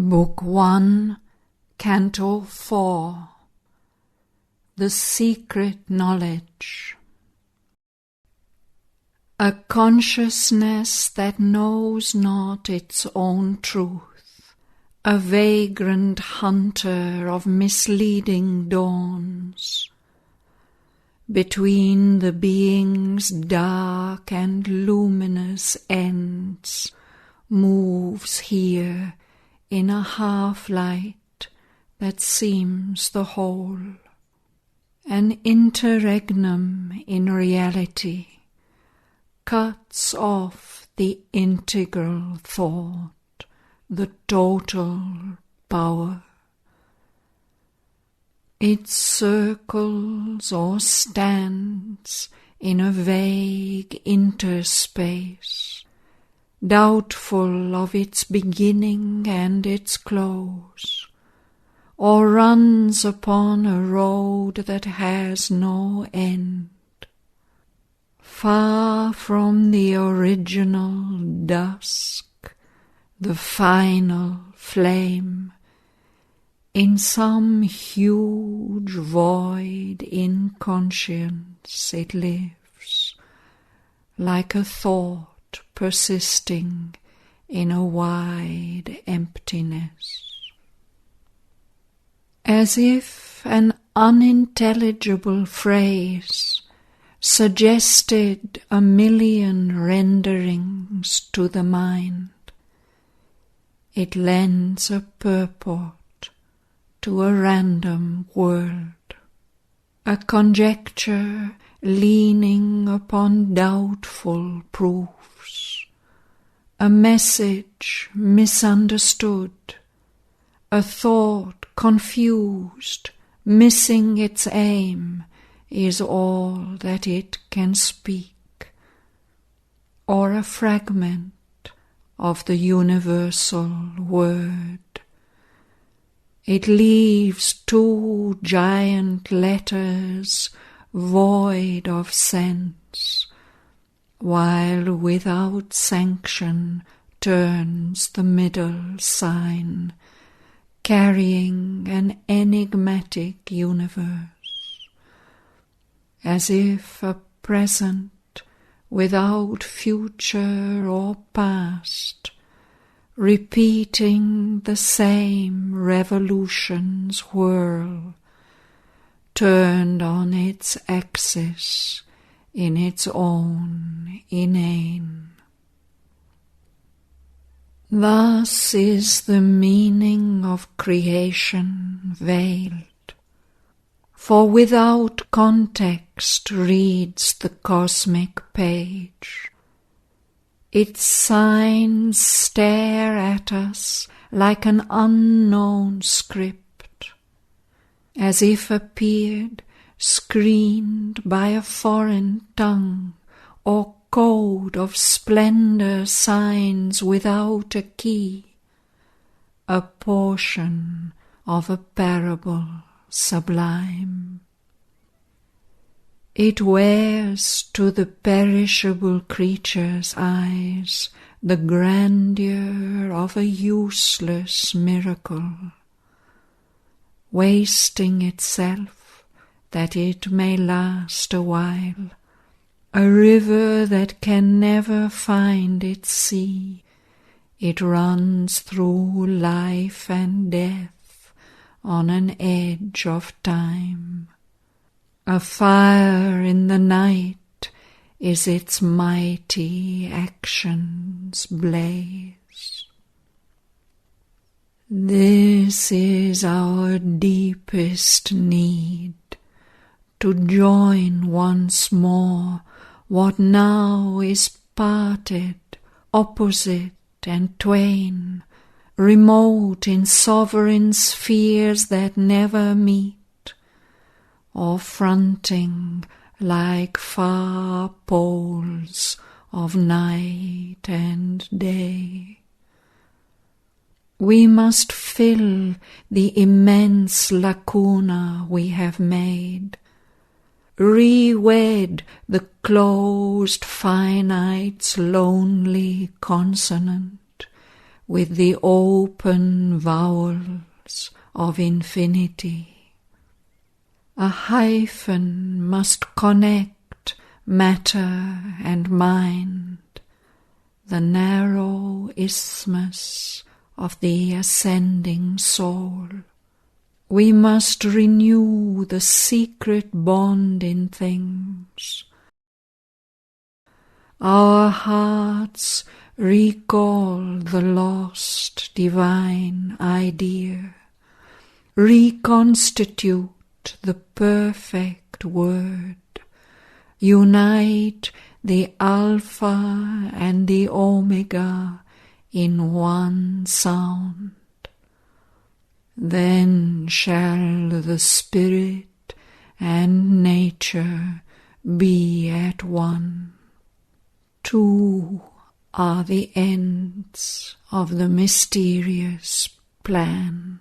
Book 1, Canto 4. The Secret Knowledge. A consciousness that knows not its own truth, a vagrant hunter of misleading dawns. Between the being's dark and luminous ends moves here in a half-light that seems the whole, an interregnum in reality, cuts off the integral thought, the total power. It circles or stands in a vague interspace, doubtful of its beginning and its close, or runs upon a road that has no end. Far from the original dusk, the final flame, in some huge void in conscience it lives, like a thought persisting in a wide emptiness. As if an unintelligible phrase suggested a million renderings to the mind, it lends a purport to a random word, a conjecture leaning upon doubtful proofs, a message misunderstood, a thought confused, missing its aim, is all that it can speak, or a fragment of the universal word. It leaves two giant letters void of sense, while without sanction turns the middle sign, carrying an enigmatic universe, as if a present without future or past, repeating the same revolution's whirl, turned on its axis in its own inane. Thus is the meaning of creation veiled, for without context reads the cosmic page. Its signs stare at us like an unknown script, as if appeared screened by a foreign tongue or code of splendor signs without a key, a portion of a parable sublime. It wears to the perishable creature's eyes the grandeur of a useless miracle, wasting itself that it may last a while, a river that can never find its sea. It runs through life and death on an edge of time. A fire in the night is its mighty action's blaze. This is our deepest need, to join once more what now is parted, opposite and twain, remote in sovereign spheres that never meet, or fronting like far poles of night and day. We must fill the immense lacuna we have made, re-wed the closed finite's lonely consonant with the open vowels of infinity. A hyphen must connect matter and mind, the narrow isthmus of the ascending soul. We must renew the secret bond in things. Our hearts recall the lost divine idea, reconstitute the perfect word, unite the Alpha and the Omega in one sound. Then shall the spirit and nature be at one. Two are the ends of the mysterious plan.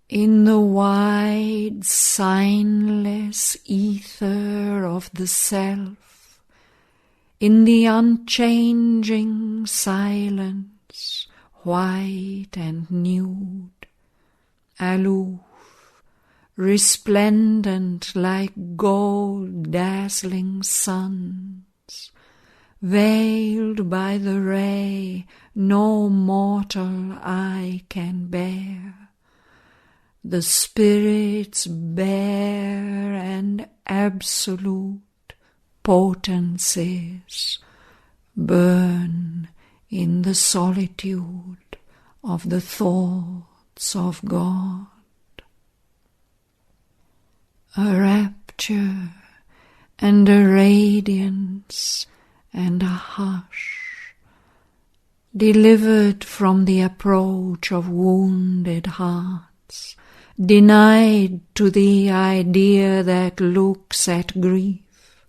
In the wide, signless ether of the self, in the unchanging silence, white and nude, aloof, resplendent like gold dazzling suns, veiled by the ray no mortal eye can bear, the Spirit's bare and absolute potencies burn in the solitude of the thoughts of God. A rapture and a radiance and a hush, delivered from the approach of wounded hearts, denied to the idea that looks at grief,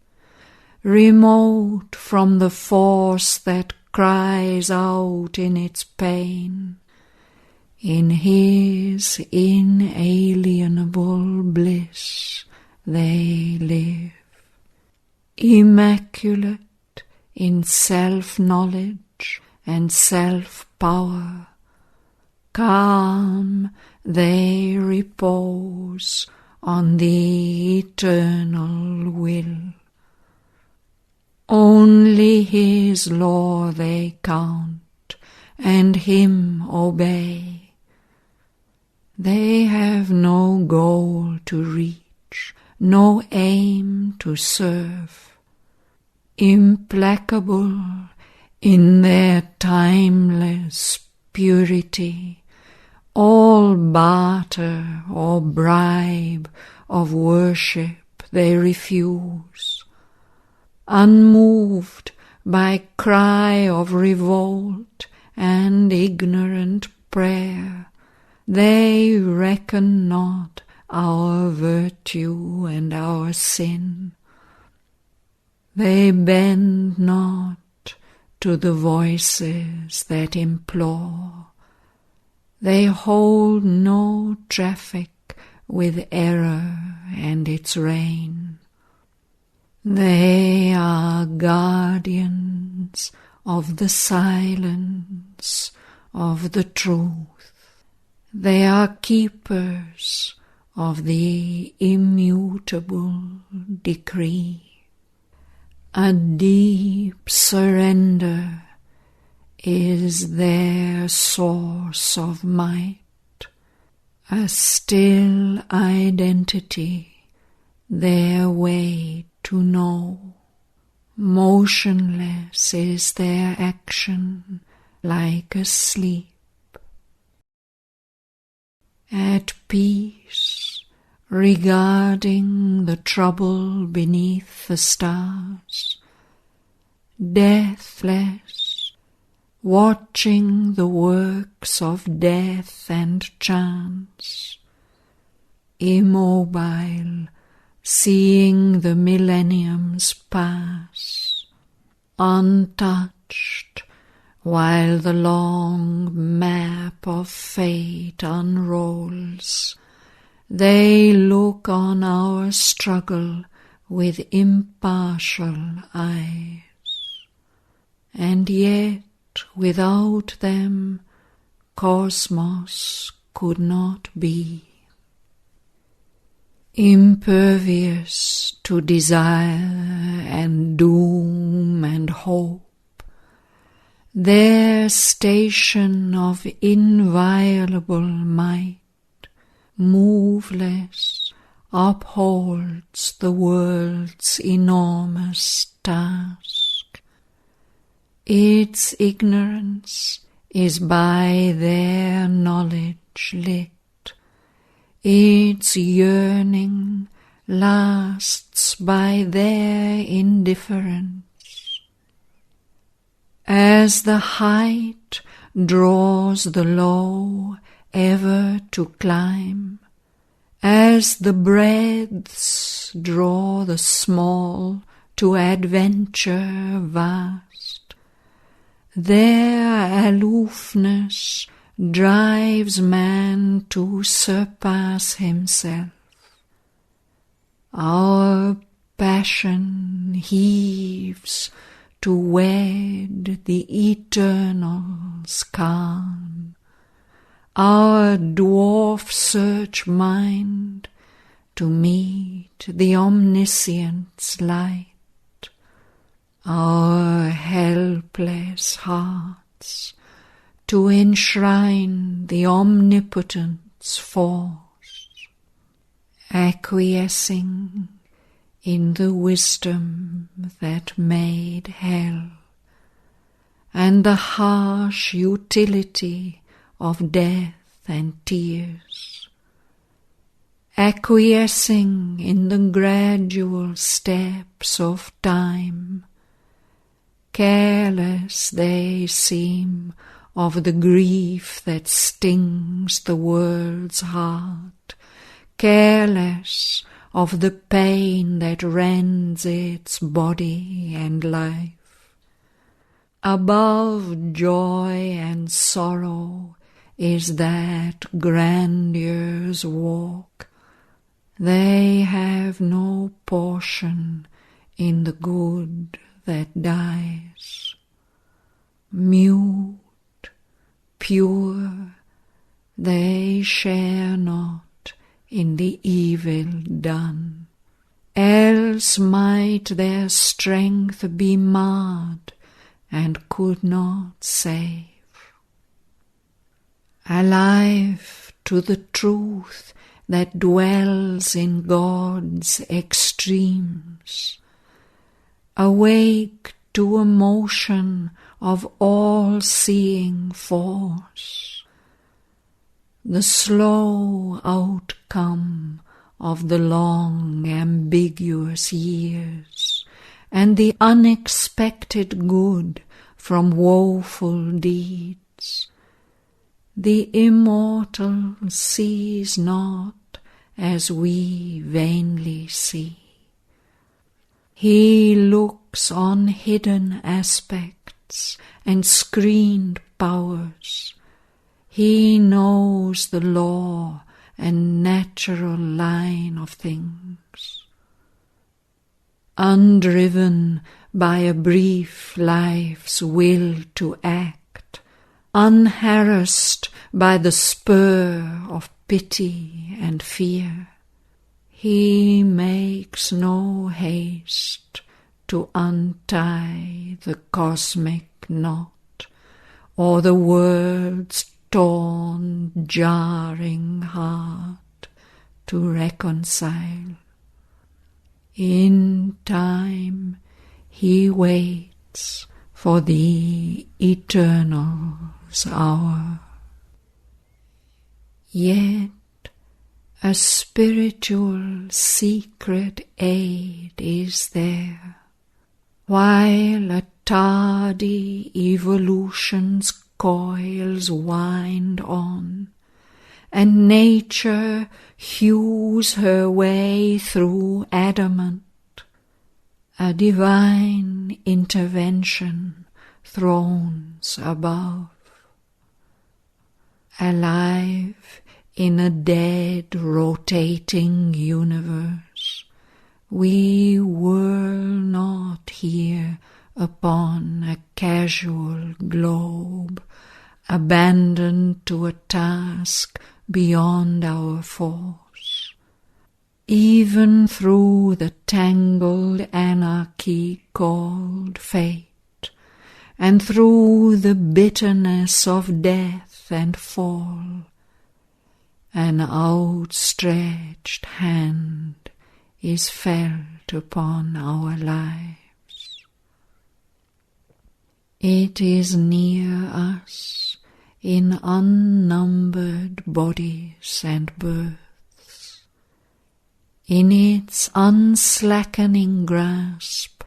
remote from the force that cries out in its pain. In his inalienable bliss they live, immaculate in self-knowledge and self-power. Calm they repose on the eternal will. Only his law they count, and him obey. They have no goal to reach, no aim to serve. Implacable in their timeless purity, all barter or bribe of worship they refuse. Unmoved by cry of revolt and ignorant prayer, they reckon not our virtue and our sin. They bend not to the voices that implore. They hold no traffic with error and its reign. They are guardians of the silence of the truth. They are keepers of the immutable decree. A deep surrender is their source of might, a still identity their way to know. Motionless is their action like a sleep. At peace, regarding the trouble beneath the stars, deathless, watching the works of death and chance, immobile, seeing the millenniums pass, untouched, while the long map of fate unrolls, they look on our struggle with impartial eyes. And yet without them cosmos could not be. Impervious to desire and doom and hope, their station of inviolable might, moveless, upholds the world's enormous task. Its ignorance is by their knowledge lit. Its yearning lasts by their indifference. As the height draws the low ever to climb, as the breadths draw the small to adventure vast, their aloofness drives man to surpass himself. Our passion heaves to wed the eternal's calm. Our dwarf-search mind to meet the omniscient's light. Our helpless hearts to enshrine the omnipotent's force, acquiescing in the wisdom that made hell, and the harsh utility of death and tears, acquiescing in the gradual steps of time. Careless they seem of the grief that stings the world's heart, careless of the pain that rends its body and life. Above joy and sorrow is that grandeur's walk. They have no portion in the good that dies. Mute, pure, they share not in the evil done, else might their strength be marred and could not save. Alive to the truth that dwells in God's extremes, awake to a motion of all-seeing force, the slow outcome of the long ambiguous years, and the unexpected good from woeful deeds. The immortal sees not as we vainly see. He looks on hidden aspects and screened powers. He knows the law and natural line of things. Undriven by a brief life's will to act, unharassed by the spur of pity and fear, he makes no haste to untie the cosmic knot, or the world's torn, jarring heart to reconcile. In time he waits for the eternal's hour. Yet a spiritual secret aid is there, while a tardy evolution's coils wind on, and nature hews her way through adamant. A divine intervention thrones above. Alive in a dead, rotating universe, we whirl not here upon a casual globe, abandoned to a task beyond our force. Even through the tangled anarchy called fate, and through the bitterness of death and fall, an outstretched hand is felt upon our lives. It is near us in unnumbered bodies and births. In its unslackening grasp,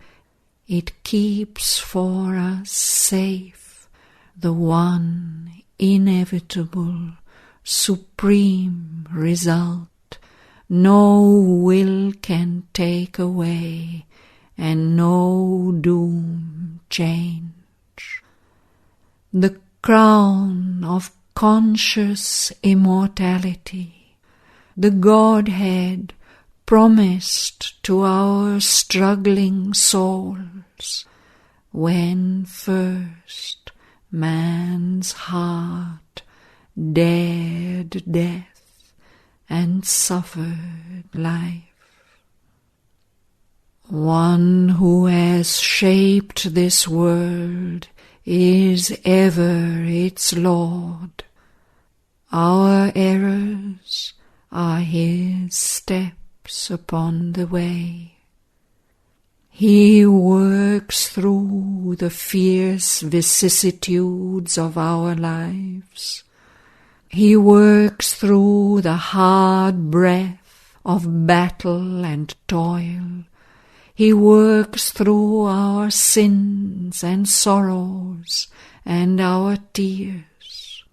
it keeps for us safe the one inevitable, supreme result no will can take away and no doom change. The crown of conscious immortality, the Godhead promised to our struggling souls, when first man's heart dared death and suffered life. One who has shaped this world is ever its Lord. Our errors are his steps upon the way. He works through the fierce vicissitudes of our lives. He works through the hard breath of battle and toil. He works through our sins and sorrows and our tears.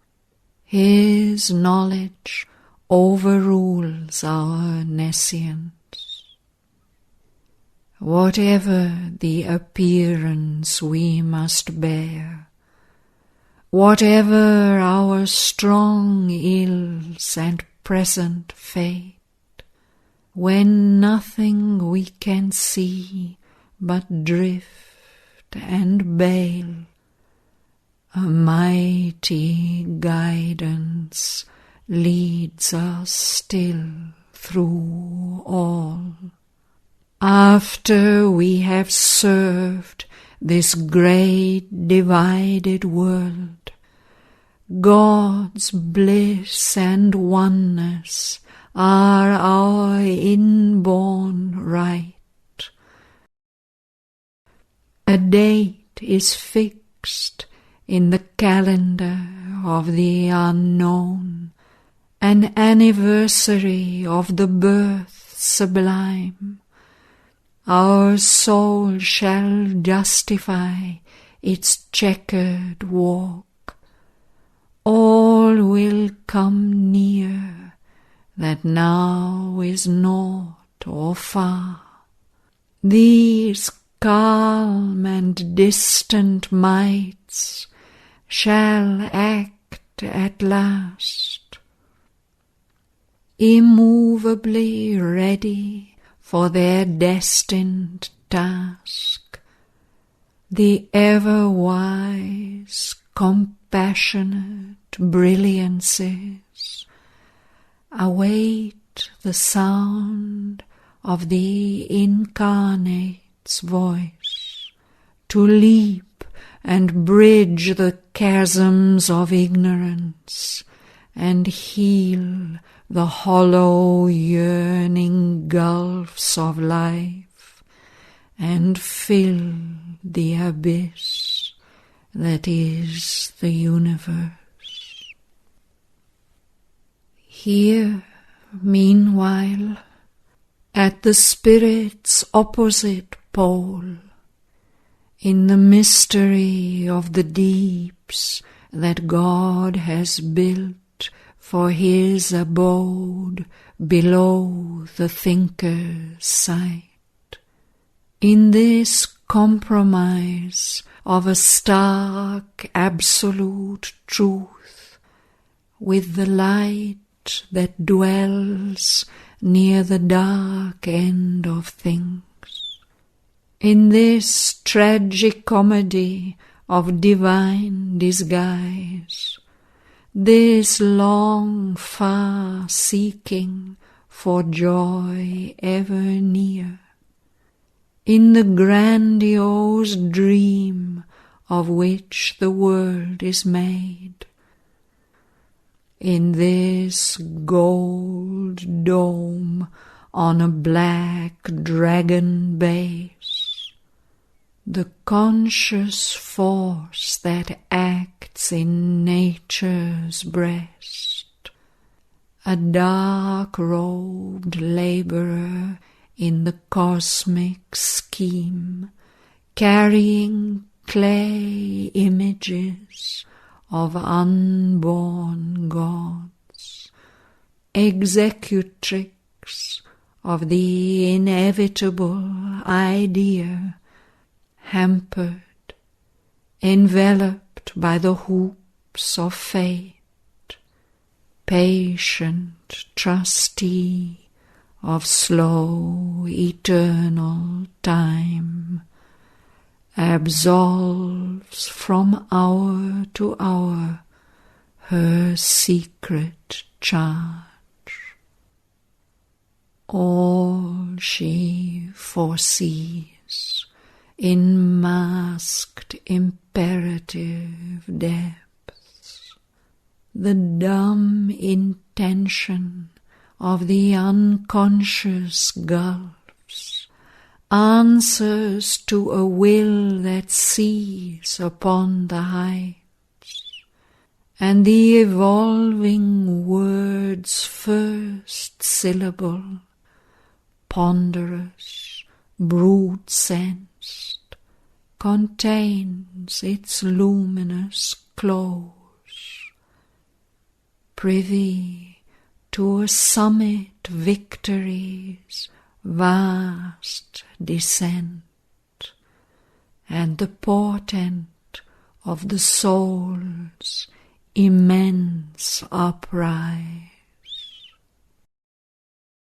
His knowledge overrules our nescience. Whatever the appearance we must bear, whatever our strong ills and present fate, when nothing we can see but drift and bail, a mighty guidance leads us still through all. After we have served this great divided world, God's bliss and oneness are our inborn right. A date is fixed in the calendar of the unknown, an anniversary of the birth sublime. Our soul shall justify its checkered walk. All will come near that now is naught or far. These calm and distant mights shall act at last, immovably ready for their destined task. The ever-wise, compassionate brilliancies await the sound of the incarnate's voice, to leap and bridge the chasms of ignorance, and heal the hollow yearning gulfs of life, and fill the abyss that is the universe. Here, meanwhile, at the Spirit's opposite pole, in the mystery of the deeps that God has built for his abode below the thinker's sight, in this compromise of a stark absolute truth with the light that dwells near the dark end of things, In this tragic comedy of divine disguise, this long, far seeking for joy ever near, in the grandiose dream of which the world is made, in this gold dome on a black dragon base, the conscious force that acts in nature's breast, a dark-robed labourer in the cosmic scheme, carrying clay images of unborn gods, executrix of the inevitable idea, hampered, enveloped by the hoops of fate, patient trustee of slow eternal time, absolves from hour to hour her secret charge. All she foresees in masked imperative depths, the dumb intention of the unconscious gulfs, answers to a will that sees upon the heights, and the evolving word's first syllable, ponderous, brute-sensed, contains its luminous close, privy to a summit victory's vast descent, and the portent of the soul's immense uprise.